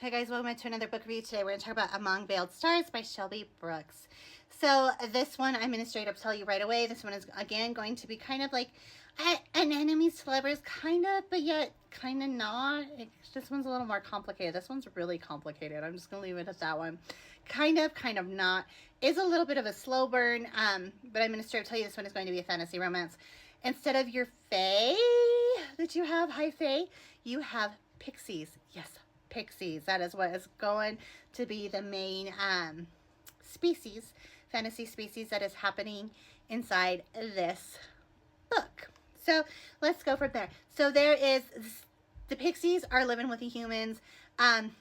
Hi guys, welcome back to another book review. Today we're going to talk about Among Veiled Stars by Shelby Brookes. So this one, I'm going to straight up tell you right away, this one is again going to be kind of like an enemies to lovers, kind of, but yet kind of not. This one's a little more complicated. This one's really complicated. I'm just going to leave it at that one. Kind of not. Is a little bit of a slow burn, but I'm going to straight up tell you this one is going to be a fantasy romance. Instead of your fae that you have, high fae, you have pixies. Yes, pixies. That is what is going to be the main species, fantasy species that is happening inside this book. So let's go from there. So there is, the pixies are living with the humans.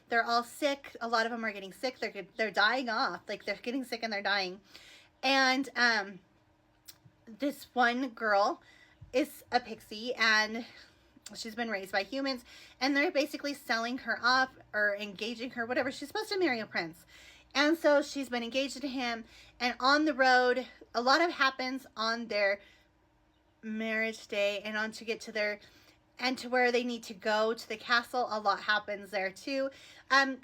They're all sick. A lot of them are getting sick. They're dying off. Like they're getting sick and they're dying. And this one girl is a pixie and she's been raised by humans, and they're basically selling her off or engaging her, whatever. She's supposed to marry a prince. And so she's been engaged to him, and on the road, a lot of happens on their marriage day and on to get to their, and to where they need to go to the castle. A lot happens there too.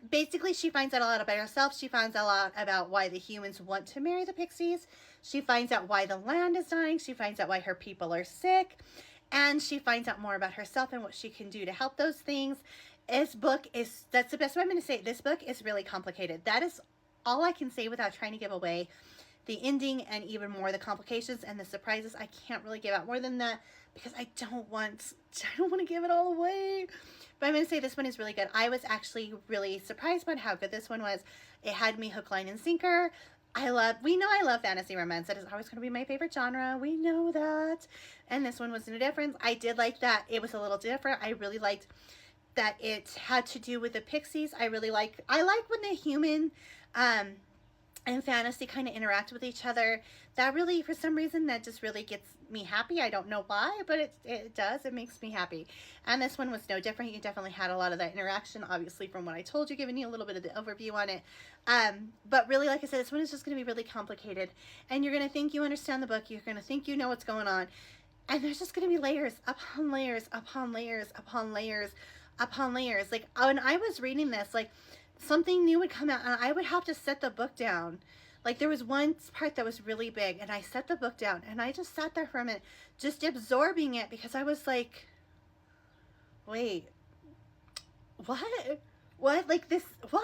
Basically she finds out a lot about herself. She finds out a lot about why the humans want to marry the pixies. She finds out why the land is dying. She finds out why her people are sick. And she finds out more about herself and what she can do to help those things. This book is, that's the best way I'm going to say it. This book is really complicated. That is all I can say without trying to give away the ending and even more the complications and the surprises. I can't really give out more than that because I don't want to give it all away. But I'm going to say this one is really good. I was actually really surprised by how good this one was. It had me hook, line, and sinker. We know I love fantasy romance. That is always going to be my favorite genre. We know that. And this one was no different. I did like that it was a little different. I really liked that it had to do with the pixies. I like when the human and fantasy kind of interact with each other. That really, for some reason, that just really gets me happy. I don't know why, but it does. It makes me happy. And this one was no different. You definitely had a lot of that interaction, obviously, from what I told you, giving you a little bit of the overview on it. But really, like I said, this one is just going to be really complicated. And you're going to think you understand the book. You're going to think you know what's going on. And there's just going to be layers upon layers upon layers upon layers upon layers. Like, when I was reading this, like, something new would come out and I would have to set the book down. Like there was one part that was really big and I set the book down and I just sat there for a minute just absorbing it because I was like, wait, what? Like this, what?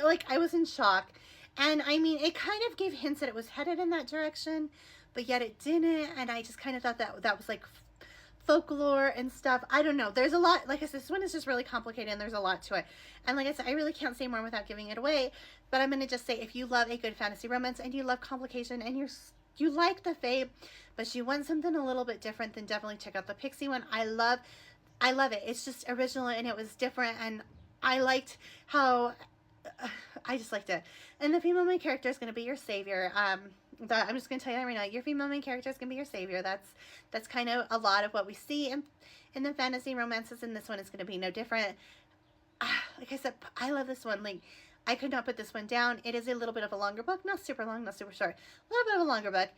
Like I was in shock. And I mean, it kind of gave hints that it was headed in that direction, but yet it didn't. And I just kind of thought that was like folklore and stuff. I don't know. There's a lot. Like I said, this one is just really complicated and there's a lot to it. And like I said, I really can't say more without giving it away. But I'm going to just say, if you love a good fantasy romance and you love complication and you like the fae, but you want something a little bit different, then definitely check out the Pixie one. I love it. It's just original and it was different, and I liked how I just liked it. And the female main character is going to be your savior. I'm just going to tell you that right now. Your female main character is going to be your savior. That's kind of a lot of what we see in the fantasy romances, and this one is going to be no different. Like I said, I love this one. Like, I could not put this one down. It is a little bit of a longer book. Not super long, not super short. A little bit of a longer book.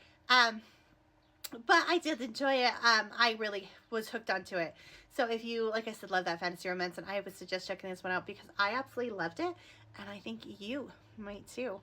But I did enjoy it. I really was hooked onto it. So if you, like I said, love that fantasy romance, and I would suggest checking this one out because I absolutely loved it, and I think you might too.